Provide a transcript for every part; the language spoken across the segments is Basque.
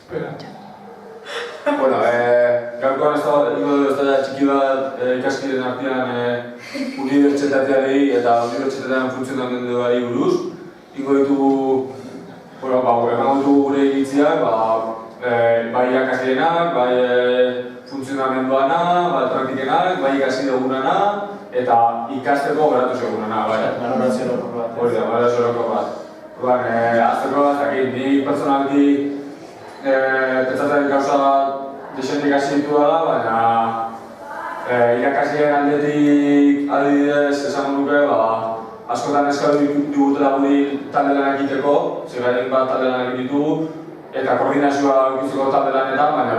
Bueno, gaurkoan ez da txiki bat ikaskideen artean unibertsitateari eta unibertsitatean funtzionamenduari buruz. Ingo ditugu, emango ditugu gure iritziak, bai irakasleenak, bai funtzionamenduana, bai praktikenak, bai ikasi dugunana, eta ikasteko geratu segunana, bai. Balorazio orokor bat. Hori da, balorazio orokor bat. Azteko bat, ni personalki pentsatzen gauza desentik hasi ditu dela, baina irakasleen aldetik adibidez esan nuke, askotan eskatu digutela guri talde lanak egiteko, zigaren bat talde lanak ditugu, eta koordinazioa ikutzeko talde lanetan, baina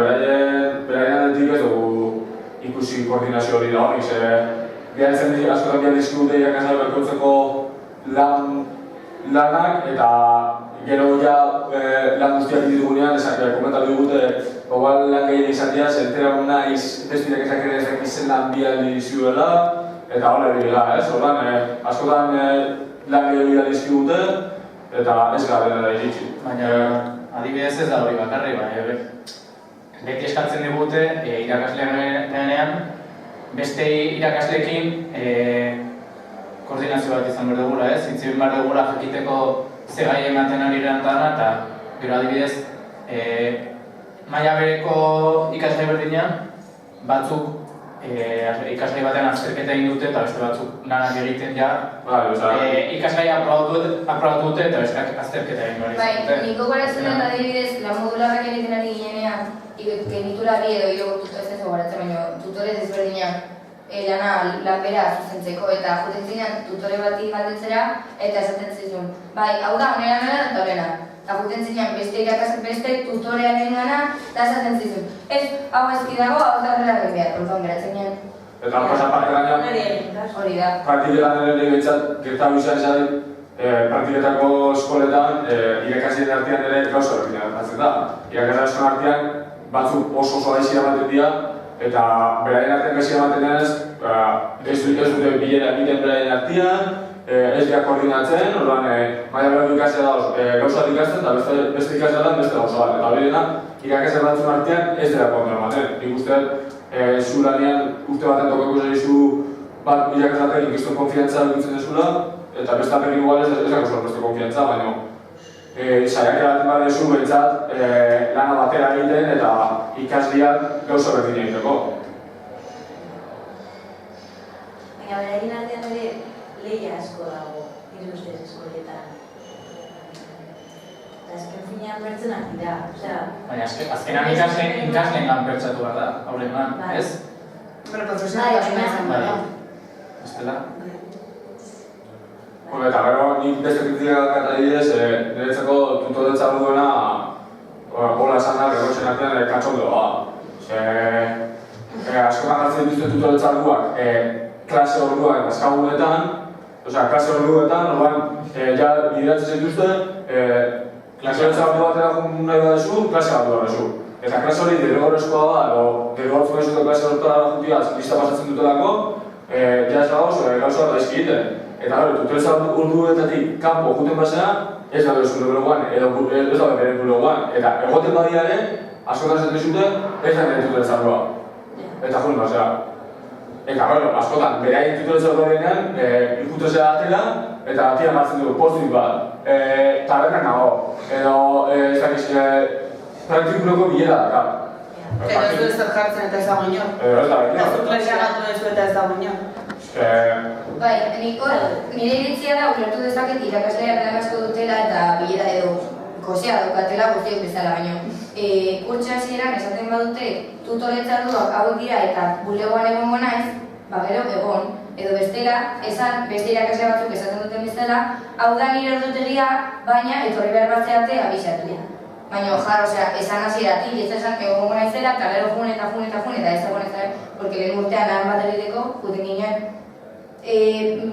beraien aldetik ez dugu ikusi koordinazio hori da hori, askotan behar dizkigute irakaslea berkotzeko lanak, eta gero lan guztiak ditugunean, komentatu digute igual lan gehien izatea, zentera naiz beste irakaslak ere ezak izen lan bi aldi dizuela, eta hori dira, askotan lan gehien dizkigute, eta ez gara dena iritsi. Baina adibidez ez da hori bakarri, baina beti eskatzen digute irakaslean beste irakasleekin koordinazio bat izan behar dugula, Intzibin behar dugula jakiteko ze gai ematen ari erantana, eta gero adibidez maila bereko ikasle berdinean batzuk ikasle batean azterketa egin dute eta beste batzuk lanak egiten ikaslea aprobatu dute eta beste azterketa egin behar izan dute. Niko goratzen dut adibidez lan modularrak egiten ari ginenean genitura bi edo hiru ez goratzen, baina tutore desberdinak lan bera zuzentzeko eta joten zinean tutore bati galdetzera eta esaten zizun. Hau da, honera eta horrena. Eta joten zinean beste tutorearen gana eta esaten zizun. Ez, hau ezki dago, hau da horrela egin behar, orduan geratzen ginen. Eta horrezan parte gaina, hori da. praktiketan ere behintzat gertabu izan izan praktiketako eskoletan irakasleen artean ere gauza berdinak gertatzen da. Irakasleen eskolen artean batzuk oso gaizia ematen dira, eta beraien artean gaizia ematen denez, ez dute bilera egiten beraien artean, ez dira koordinatzen, orduan maila berako ikastea dauz gauza bat ikasten eta beste ikastea da beste gauza bat. Eta hori dena, irakasle batzun artean ez dira koordina ematen. Nik uste zu lanean urte baten tokako zaizu bat irakasleatek ikiztuen konfiantza dutzen dezula, eta beste aperik igual ez dago beste konfiantza, baina saiak eraten bat dezu behintzat lana batera egiten eta ikasleak gauza berdin egiteko. Baina beraien artean ere lehia asko dago, nire ustez eskoletan. Eta azken finean pertsonak dira, baina azkenan ikasleen lan pertsatu behar da, hauren lan, ez? Profesionala izan behar da. Bestela? Eta gero, nik beste kritikak adibidez, niretzako tutoretza duena hola esan da, gerrotzen artean katxondoa. Askotan hartzen dituzte tutoretza orduak klase orduak bazkagunetan, klase orduetan, bideratzen zituzte, tutoretza ordu batera nahi badezu, klase bat duarezu. Eta klase hori derrigorrezkoa da, edo derrigortzen duzute klase horretara juntiaz lista pasatzen dutelako, ez dagoz, gauza bat daizki egiten. Eta hori, tutoretza orduetatik kanpo juten basea, ez da zure bloguan, edo ez da beren bloguan. Eta egoten badia ere, askotan zaten zute, ez da beren tutoretza ordua. Eta juten basea. Eta hori, askotan, beraien tutoretza ordua denean, ikutezea atela, eta atian batzen du, postik bat, tabernak nago, edo, ez dakiz, praktikuloko bilera da. Eta ez du ez da jartzen eta ez dago inor. Ez da, Ez du klasia gatu ez du eta ez dago inor. Nire iritzia da, ulertu dezaket irakaslea lan asko dutela eta bilera edo gozea daukatela guztiok bezala, baina kurtsa hasieran esaten badute tutoretza orduak hauek dira eta bulegoan egongo naiz, gero egon, edo bestela, esan beste irakasle batzuk esaten duten bezala, hau da nire ordutegia, baina etorri behar batzeate abisatu. Baina esan hasieratik, ez esan egongo naizela, eta gero jun eta ez egon ez porque lehen urtean lan bat egiteko, juten ginen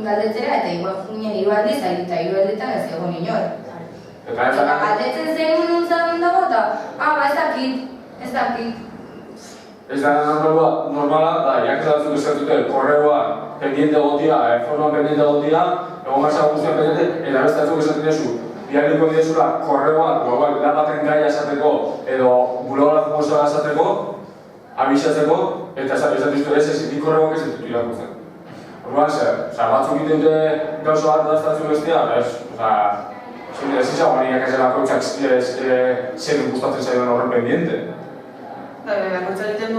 galdetzera eta igual junien hiru aldiz, eta hiru aldetan ez egon inor. Eta galdetzen zen nuntzan dago eta, ez dakit. Ez da normala, irakasle batzuk eskatute korreoan pendiente egotia, forman pendiente egotia, egon marxa guztian pendiente, eta beste batzuk esaten duzu. bidaliko diezula korreo bat, lan baten gaia esateko edo bulogra jokosoa esateko, abisatzeko, eta esatzen duztu ez nik korreoak ez ditut irakurtzen. Orduan zer, batzuk egiten dute gauza bat daztatzen bestea, ez izago gani irakasle bakoitzak zer gustatzen zaidan horren pendiente. Bakoitza egiten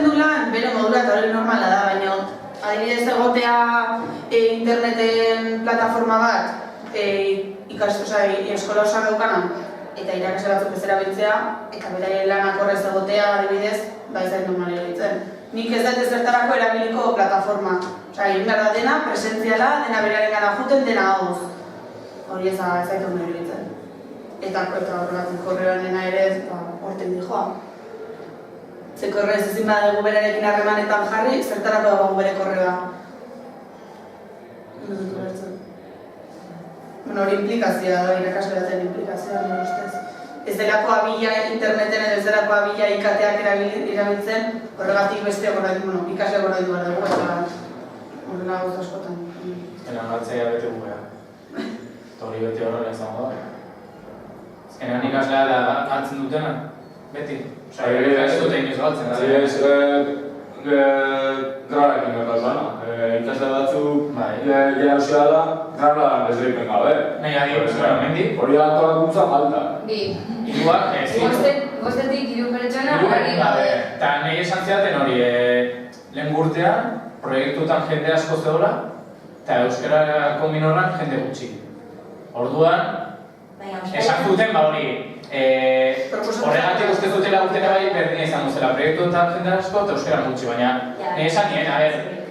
du lan, bere modura eta hori normala da, baina adibidez egotea interneten plataforma bat eskola osak daukana eta irakasle batzuk ez erabiltzea eta bere lanak horrez egotea adibidez, ez da normala egiten. Nik ez dut ezertarako erabiliko plataforma. Egin behar da dena, presentziala, dena berearen gara juten, dena hauz. Hori ez da normala egiten. Eta horregatik korreoan dena ere horten dijoa. Ze korreo ez ezin badugu berarekin harremanetan jarri, zertarako dago bere korreoa. Hori implikazioa da, irakasle baten implikazioa, nire ustez. Ez delako abila interneten edo ez delako abila ikateak erabiltzen, horregatik beste ikasle gora dugu dugu eta horrela gauz askotan. Ezkenean batzea bete gugea. Eta hori beti horrela izango da. Ezkenean ikaslea da hartzen dutena, beti. Ez dute inoiz galtzen. Grabarekin gertatu dana. Ikasle batzuk gera osia da, grabla desleipen gabe. Nahi adios, mendi? Hori da antolakuntza falta. Iruak, ez Bostetik hiru pertsona hori gabe. Eta nahi esan zidaten hori, lehen urtean, proiektutan jende asko zegoela, eta euskarako minorran jende gutxi. Orduan, esan zuten hori, horregatik uste zutela urtena bai berdina izango zela proiektuetan jende asko eta euskara gutxi, baina esan nien,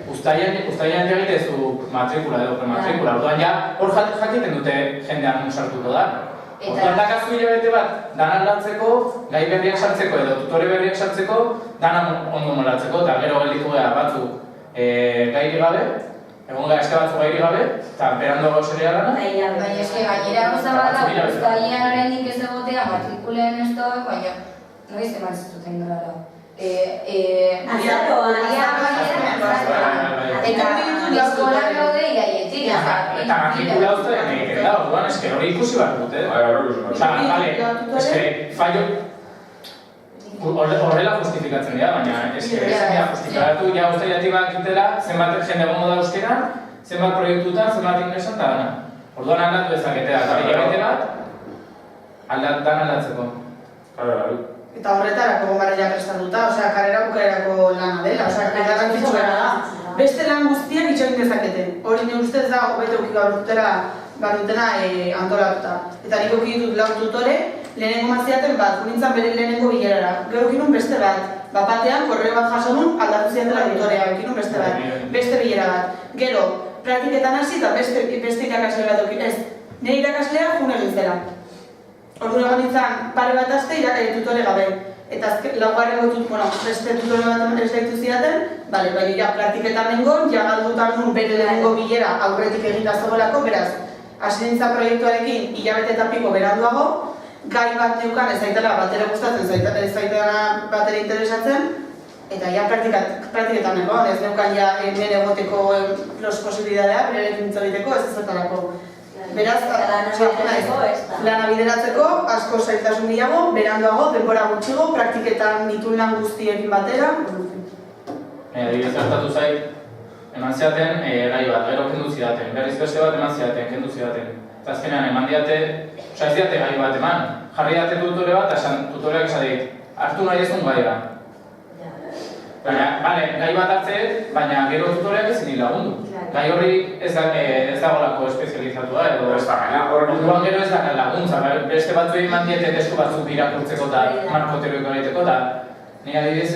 uztailean egitezu matrikula edo prematrikula, orduan hor jakiten dute jendean nun sartuko da. Orduan dakazu hilabete bat, dana aldatzeko, gai berriak sartzeko edo tutore berriak sartzeko, dana ondo molatzeko, eta gero gelditu gara batzuk gairi gabe, egon gara eske batzuk gairi gabe, eta berando gauzerea lana. Baina eske gainera gauza bat da, uztailean oraindik ez egotea matrikulen ez da, baina noiz eman zuten gara. Eta eskolan gaude iraietik. Eta matrikula uztailean egiten da, orduan eske hori ikusi behar dute. Eske fallo horrela justifikatzen dira, baina eske ezin dira justifikatu ja uztailetik bakitela zenbat jende egongo da euskeran, zenbat proiektutan, zenbat ingresan eta gana. Orduan aldatu dezaketea, eta hilabete bat dan aldatzeko. Eta horretarako gara prestatuta, karrera bukaerako lana dela, garrantzitsua da. Beste lan guztiak itxoin dezaketen. Hori nire ustez da, hobeto ukik barutena antolatuta. Eta nik ukik ditut lau tutore, lehenengo maziaten bat, junintzan bere lehenengo bilerara. Gero kinun beste bat, batean korreo bat jaso nun aldatu ziatela tutorea, kinun beste bat, beste bilera bat. Gero, praktiketan hasi eta beste irakasle bat dukin, ez. Nire irakaslea jun egin zela. Ordu egon nintzen pare bat azte tutore gabe. Eta laugarren beste tutore bat ez daitu zidaten, baina praktiketan nengon, galdutan nun bere lehenengo bilera aurretik egin zegoelako, beraz, hasi nintzen proiektuarekin hilabete eta piko beranduago, gai bat neukan ez zaitela batera gustatzen, ez zaitela batera interesatzen, eta praktiketan nengon, ez neukan hemen egoteko los posibilidadea, bererekin egiteko ez ezertarako. Beraz, lana bideratzeko, asko zailtasun gehiago, beranduago, denbora gutxigo, praktiketan nituen lan guztiekin batera. Adibidez gertatu zait, eman zidaten gai bat, gero kendu zidaten, berriz beste bat eman zidaten, kendu zidaten. Eta azkenean eman diate, ez diate gai bat eman, jarri diate tutore bat, eta tutoreak esan dit, hartu nahi ezun gaira. Gai bat hartzeet, baina gero tutoreak ezin hil lagundu. Gai horri ez dagoelako espezializatua edo orduan gero ez dagoen laguntza. Beste batzu egin mandiete testu batzuk irakurtzeko eta marko teoriko egiteko eta nire adibidez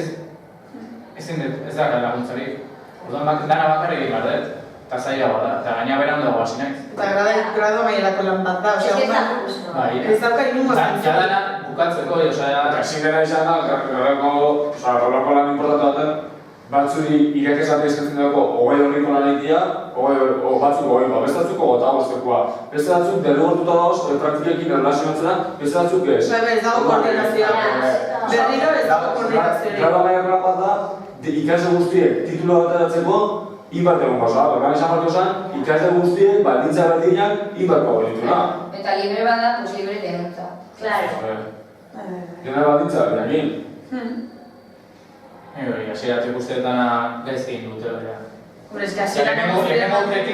ez dagoen laguntzarik. Orduan dana bakarrik egin behar dut, eta zailagoa da, eta gaina beranduago hasi naiz. Eta grado mailako lan bat da, ez dauka inungo zentzua. Ja dana bukatzeko, ezin dena izan da, horrelako lan importantu baten, batzuri irakasle eskatzen dugu 20 horriko lan egitea, batzuk 20, beste batzuk 25. Beste batzuk derrigortuta dagoz, praktikekin erlazionatzen da, beste batzuk ez. Ez dago koordinazioa. Berriro ez dago koordinazioa. Graba mailako lan bat da, ikasle guztiek titulua bat eratzeko, inbarte egon gauza, orban esan barko zen, ikasle guztiek baldintza berdinak inbarko gaurituna. Eta libre bada, pues libre denutza. Claro. Dena baldintza berdinak. Hasieratik usteetana gaizki egin dute hori. Hombre, es que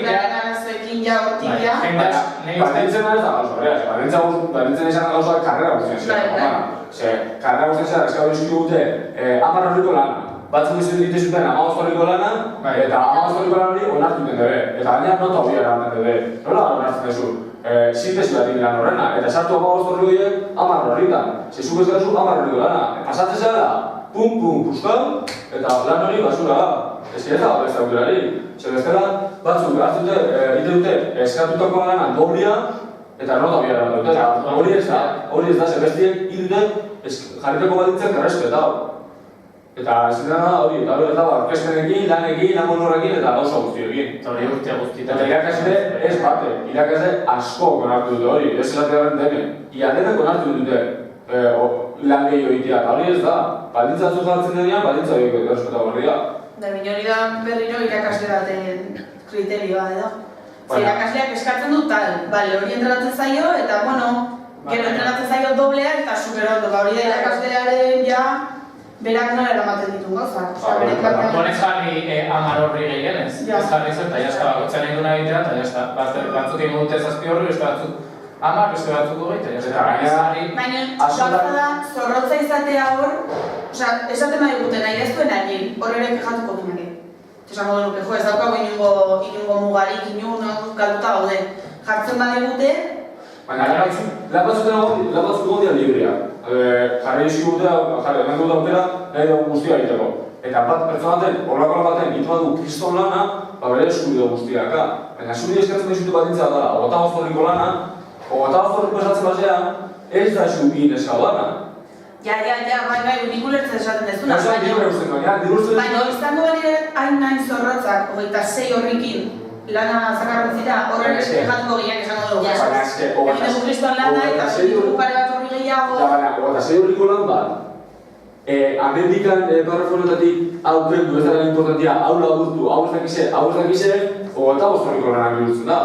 arazoekin ja hortik ja. Baldintzen da ez da gauza, baldintzen izan gauza karrera guztien zera. Karrera guztien zera, eskau dizkitu dute 10 horriko lana. Batzuk dite zuten 15 horriko lana, eta 15 horriko lana hori onartu duten dube. Eta gaina nota hori erabaten dube. Nola onartzen duzu? Sintesi bat egin lan horrena, eta sartu 15 horrikoiek 10 horritan. Zezuk ez duzu 10 horriko lana. Pasatzen zera da, pum, puskal, eta lan hori basura da. Ez da beste aukerari. Bestela, batzuk hartu dute eskatutako lana doblia eta nota hori erabaten dute. Hori ez da, bestiek dute jarritako baldintzak errespetau. Eta ez da hori, eta hori ez da, orkestenekin, lanekin, lamonorrekin eta gauza guztiekin. Eta hori urtea guztietan. Eta irakasle ez bate, irakasle asko konartu dute hori, ez esatearen dene. Ia denek konartu dute lan gehi horitea, eta hori ez da. Baldintza atzuk jartzen denean, baldintza horiek errespeta horria. Da hori da berriro irakasle baten kriterioa edo. Zer irakasleak eskatzen du tal, hori entrenatzen zaio eta bueno, gero entrenatzen zaio doblea eta superondo, hori da irakaslearen ja berak nola eramaten ditun gauzak. Bonez jarri 10 horri gehienez, ez jarri zen, eta jazta bakotzen egin duna egitea, eta jazta, batzuk egin dute 7 horri, beste batzuk 10, beste batzuk 20, jazta. Baina, gauza da, zorrotza izatea hor, esaten nahi dute nahi ez duen egin, hor ere kejatuko ginake. Esango duke, ez daukago inungo mugarik, inungo galduta gaude. Jartzen badigute, baina, lapatzuk gondia librea. Jarri izki eman dut aukera, nahi dugu guztia egiteko. Eta bat pertsonaten, horrako baten, itu bat du kriston lana, bere eskubide guztiaka. Baina eskubide eskatzen behizute batintzea dara, 25 horriko lana, 25 horriko esatzen basea, ez da eskubide eskau lana. Ja, bai, nik ulertzen esaten dezuna. Baina, izango bali hain nahin zorrotzak, 26 horrikin, lana zakarren zira, horren eskegatuko gineak esango dugu. Baina, eske, egiten du kriston lana eta egiten pare bat horri gehiago. Baina, 26 horriko lan bat, amendikan parrafonetatik hau kendu, ez da lan importantia, hau laburtu, hau ez dakize, 25 horriko lanak bihurtzen da.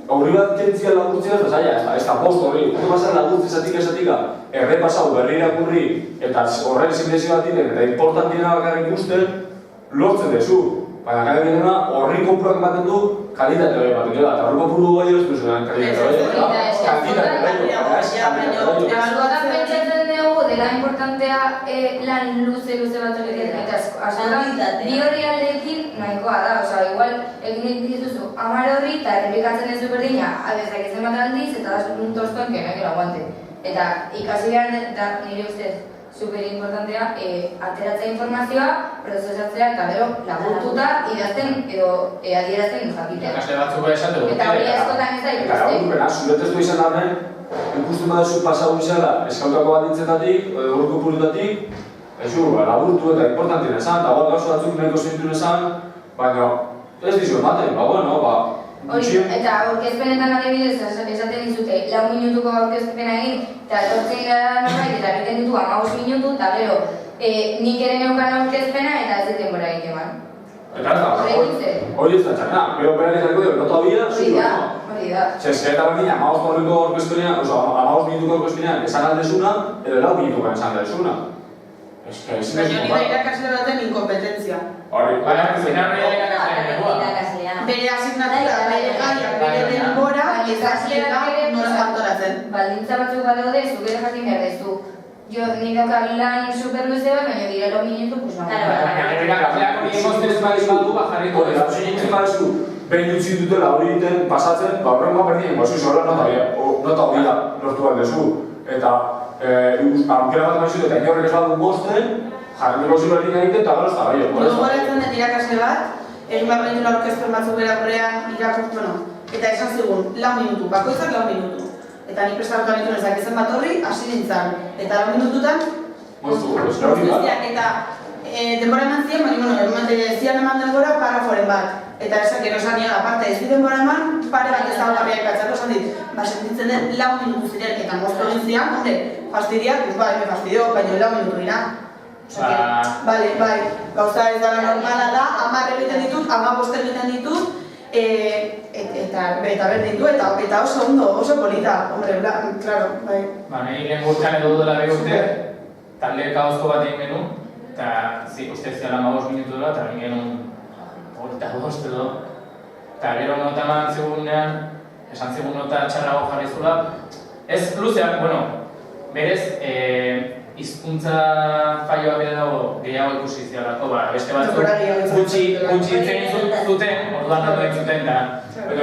Horri bat kentzia laburtzea ez da zaila, ez da post horri, urte pasan laburtze esatika, errepasau berri irakurri, eta horren similezio bat diren, eta importantiena bakarrik ikusten, lortzen dezu. Baina gara birena horri konpurak ematen du kalitate hori ematen dela, eta horri konpuru gai ez duzuenan kalitate hori. Askotan pentsatzen dugu dela importantea lan luze bat egiten, eta askotan bi horri aldeekin nahikoa da, igual egin dituzu 10 horri eta errepikatzen ez du berdina, abezak ezen bat aldiz eta da tostoen kenak eraguante. Eta ikasi behar da nire ustez super importantea, ateratzea informazioa, prozesatzea eta gero laburtuta idazten edo adierazten jakitea. Ikasle batzuk esate dut. Eta hori askotan ez da ikusten. Eta laburpena, zure testu izan arren, ikusten baduzu pasagun izala, eskautako baldintzetatik, horreko puritatik, laburtu eta importantien esan, eta bat gauza batzuk nahiko zentun esan, baina ez dizu ematen, eta aurkezpenetan adibidez esaten dizute 4 minutuko aurkezpena egin, eta etortzen gara norbait eta egiten ditu 15 minutu, eta gero nik ere neukan aurkezpena eta ez dut denbora egin eman. Eta ez da, hori ez da txakena, pero berak izango dugu, nota bia, hori da. Eta berdina, 15 horriko aurkezpenean, 15 minutuko aurkezpenean esan aldezuna, edo 4 minutuko esan aldezuna. Baina hori da irakasle baten inkompetentzia. Baina, irakaslea. Bere asignatura, bere gaia, bere denbora, ikasleak nola antolatzen. Baldintza batzuk badaude, zuk ere jakin behar dezu. Ni daukak lan superluze bat, baina dira 2 minutu, pues baina irakasleak hori emoztez badiz badu, jarriko dut. Egin badezu, behin utzi dutela hori egiten pasatzen, horrengoa berdien, nota hori da, lortu bat dezu. Eta, aukera bat maizut eta inorrek ez badu bosten, jarriko ziru egin egiten eta gero ez da bai. Gogoratzen dut irakasle bat, egin behar behitu aurkezpen batzuk bera eta esan zigun, 4 minutu, bakoitzak 4 minutu. Eta nik prestarutan dituen ezak ezen bat horri, hasi nintzen. Eta 4 minututan, eta denbora eman ziren, zian eman denbora paraforen bat. Eta esak ero esan nian, aparte ez denbora eman, pare bat ez dago garriak batzako esan dit. Sentitzen den 4 minutu ziren, eta moztu egin zian, hombre, fastidiak, me fastidio, baina 4 minutu dira. Bai, gauza ez dara normala da, 10 egiten ditut, ditut, 15 egiten ditut, eta berdin du, eta oso ondo, oso polita, hombre, claro, bai. Nahi lehen urtean edo dudela 2 urte, talde kaozko bat egin genuen, eta uste ziala 15 minutu dela, eta egin genuen 25 edo. Eta gero nota eman zegunean, esan zegun nota txarrago jarri zula. Ez luzeak, bueno, berez, hizkuntza faioa bide dago gehiago ikusi zialako, beste batzuk gutxi itzen zuten, orduan nago entzuten, eta 10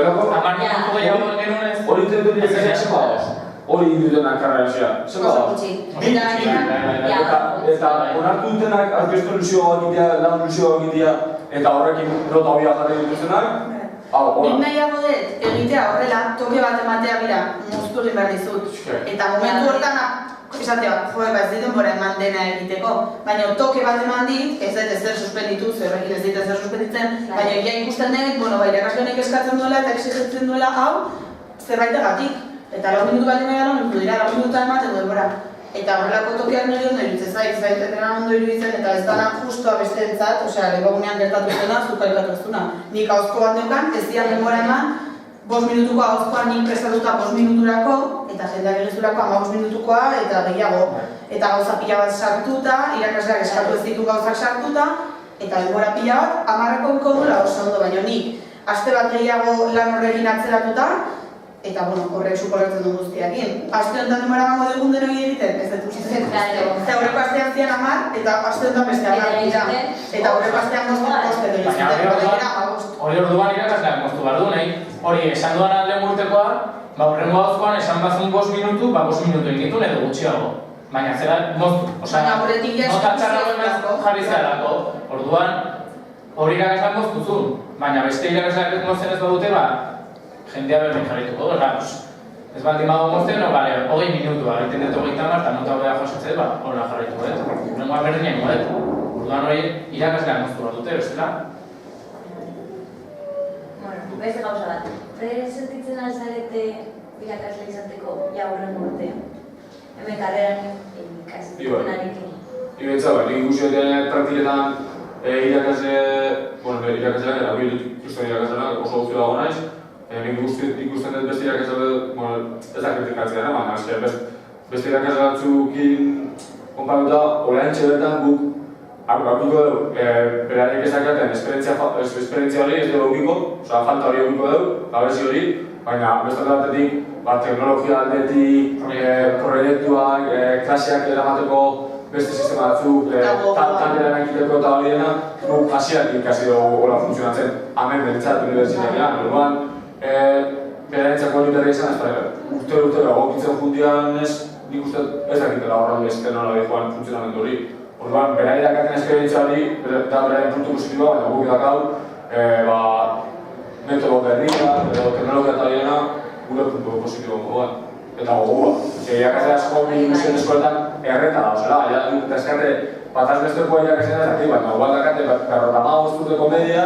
minutu gehiago genuen ez. Hori iten dut egin zen badoz. Hori dutenak karrerazia. Zer badoz? Eta onartu dutenak aurkeztu ilusioa egitea, lan ilusioa egitea, eta horrekin nota hobia jarri dituztenak, nik nahiago dut egitea horrela, toke bat ematea bira, moztu egin behar dizut. Eta momentu hortan, esatea, ez dit denbora eman dena egiteko, baina toke bat eman dit, ez dut ezer suspenditu, zerrekin ez dit ezer suspenditzen, baina ja ikusten dut, irakasle honek eskatzen duela eta exigitzen duela hau zerbaitegatik. Eta 4 minutu bat egin gara, nintu dira 4 minutu ematen duelbora. Eta horrelako tokeak nire ondo iruditzen zaitena ondo iruditzen, eta ez dana justua besteentzat, legogunean gertatu zena, zuka gertatu ez duna. Nik ahozko bat neukan, ez dian denbora eman, 5 minutuko ahozkoa nik prestatuta 5 minuturako, eta jendeak egizurako 15 minutukoa, eta gehiago. Eta gauza pila bat sartuta, irakasleak eskatu ez ditu gauzak sartuta, eta denbora pila bat, 10 duela oso ondo, baina nik aste bat gehiago lan horrekin atzeratuta, eta horrek suposatzen du guztiakin. Aste honetan denbora emango dugun denoi egiten, ez dut usten. Eta horreko astean zian 10, eta aste honetan beste 10 dira. Eta horreko astean 5 egin zuten. Hori orduan irakasleak moztu behar du, nahi. Hori, esan duan alde urtekoa, hurrengo gauzkoan esan bazun 5 minutu, 5 minutu egitun edo gutxiago. Baina zera moztu. Nota txarrago emaz jarri zerako. Orduan, hori irakasleak moztuzun. Baina beste irakasleak mozten ez badute, jendea berdin jarrituko du, ez baldin bago mozten, 20 minutua, egiten dut 30 eta nota hobea jasotzea, horrela jarrituko dut. Urrengoa berdin egingo dut. Orduan hori irakasleak moztu bat dute, bestela. Beste gauza bat. Sentitzen alzarete irakasle izateko urrengo urtean? Hemen karreran ikasiten arekin. Ibetza, nik ikusioetan praktiketan irakasleak, eta ikusten irakasleak oso guzti dago naiz. Nik ikusten dut beste irakasle, ez da kritikatzea, baina beste irakasle batzukin konparuta, oraintxe bertan guk aurkiko dugu, berarek ezakaten esperientzia hori ez dugu aurkiko, falta hori aurkiko dugu, gabezi hori, baina beste batetik, teknologia aldetik, proiektuak, klaseak eramateko beste sistema batzuk, taldean egiteko eta hori dena, guk hasiak ikasi dugu hola funtzionatzen, hemen bentsat unibertsitatean, orduan, berarentzako hori berri izan ez urte egokitzen jundian nik uste ez dakitela horren bezten nola joan funtzionamendu hori. Orduan, bera irakaten esperientzia hori, eta beraren puntu positiboa, baina guk edakau, metodo berria, edo teknologia eta dena, gure puntu positiboa moduan. Eta gogua. Irakatzea asko ilusioen eskoletan erreta da, osela, eta eskate bataz bestekoa irakatzea ez dakit, baina igual dakate berrotamagoz urteko media,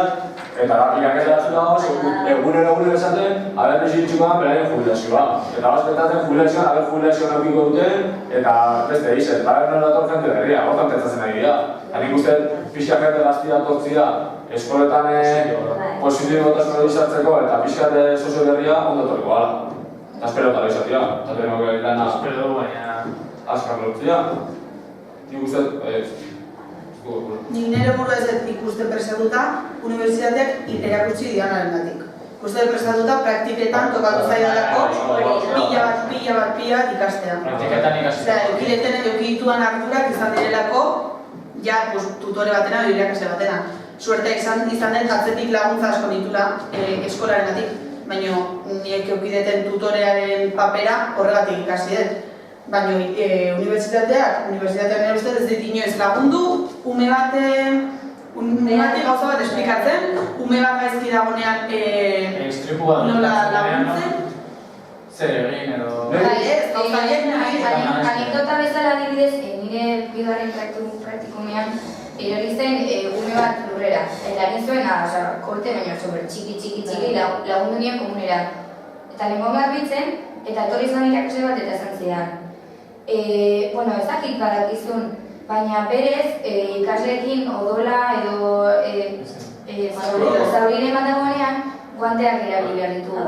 eta irakatzea dauz, egunero esaten, haber nizitxukan beraien jubilazioa. Eta bazpetatzen jubilazioan, haber jubilazioan aukiko duten, eta beste izen, eta haber nola dator jente berria, hortan pentsatzen ari dira. Eta nik uste pixka jente gaztia tortzia, eskoletan positibotasun hori izartzeko, eta pixka sozio berria ondo torriko ala. Eta espero tala izatea, eta tengo que lana azkar lortzea. Nik uste, Nik nire burua ez ikusten prestatuta, unibertsitateak erakutsi dianaren batik. Ikusten prestatuta, praktiketan tokatu zaidalako, pila bat ikastea. Praktiketan ikastea. Eukituan harturak izan direlako, ja, tutore batena, irakasle batena. Suertea izan den atzetik laguntza asko ditula eskolaren batik. Baina niek eukideten tutorearen papera horregatik ikasi dut. Baina unibertsitateak nire ustez ez dit inoiz lagundu, ume bati gauza bat esplikatzen, ume bat gaizki dagoenean nola laguntzen. Zer egin edo... Anekdota bezala adibidez, nire bigarren praktikumean erori zen ume bat lurrera. Eta egin zuen, korte baina sober txiki lagundu nien komunera. Eta nengoan garbitzen, eta etorri izan irakasle bat eta esan zidan. Ez dakit badakizun, baina berez ikasleekin odola edo zaurire bat dagoenean, guanteak erabili behar ditugu.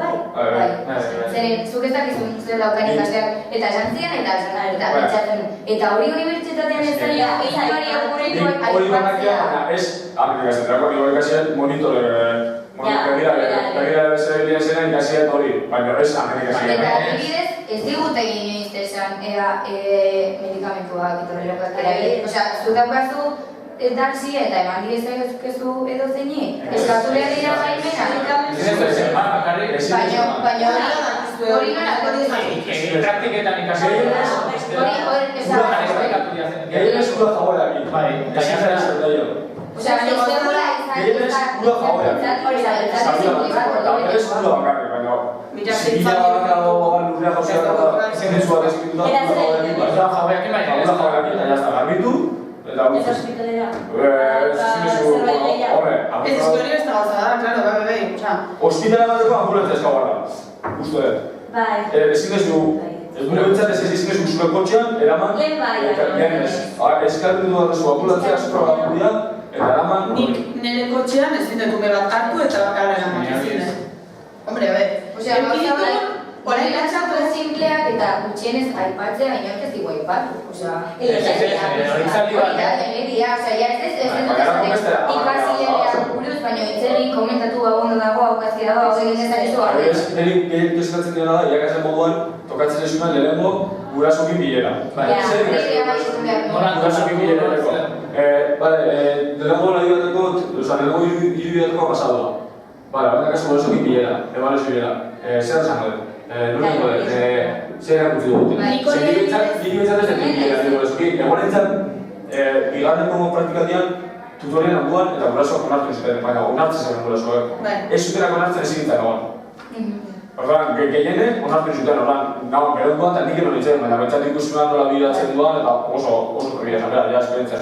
Zeren, zuk ez dakizun zer daukan ikasleak, eta esan zian eta pentsatzen. Eta hori unibertsitatean ez zaila, egituari aurreituak hori banakia, ez aplikazetarako, nire ikasiat begira bezala zena ikasiat hori, baina ez amerikasiat. Eta adibidez, ez digute inoiz esan, medikamentuak etorrelako erabili. Osea, zuk daukazu, taxia eta eman direzkezu edo zeini, eskatu behar dira baimena. Baina hori nola praktiketan ikasi Gehien eskura jagoerak. Osea, ez dugula gehien eskura jagoerak. Eta eskura bakarrik, baina zibila bakado lurrea jauziak eta zenezua deskituta jagoerak eta jazta garbitu. Eta hospitalera? Ez hori ez da gauza da, klaro, bai, Hospitala bateko ambulantzia eskabarra, uste dut. Ezin ez du, ez du nebentzat ez du zure kotxean, eraman... Lehen ez. Eskaltu du bat zu ambulantzia esprogramu dira, eta eraman... Nik nire kotxean ezin dut ume bat hartu eta bakarra eraman ezin dut. Hombre, a ver, Horren lantzako simpleak eta gutxienez aipatzea inork ez digu aipatu. Osea, legedia, osea, ikasileak buruz, baina itzerri komentatu ondo dago, aukazia dago, egin ezakizu horrez. Nire keskatzen diona da, irakasle moduan, tokatzen esunan lehenengo gurasokin bilera. Gurasokin bilera leko. Lehenengo nahi bateko, lehenengo irudiateko pasadua. Baina kasu gurasokin bilera, ebaluazio bilera. Zer esango dut? Zer erakutsi dut. Niri betzat ez dut bilera, egon entzat, bigarrenko praktikatian, tutorian onduan eta gurasoak onartu zuten, baina onartzen zen gurasoak. Ez zutenak onartzen ezin ditzen egon. Orduan, gehiene onartu zuten, orduan, gero onduan eta nik egon nintzen, baina betzat ikusi nola bideratzen duan eta oso begira, esperientzia.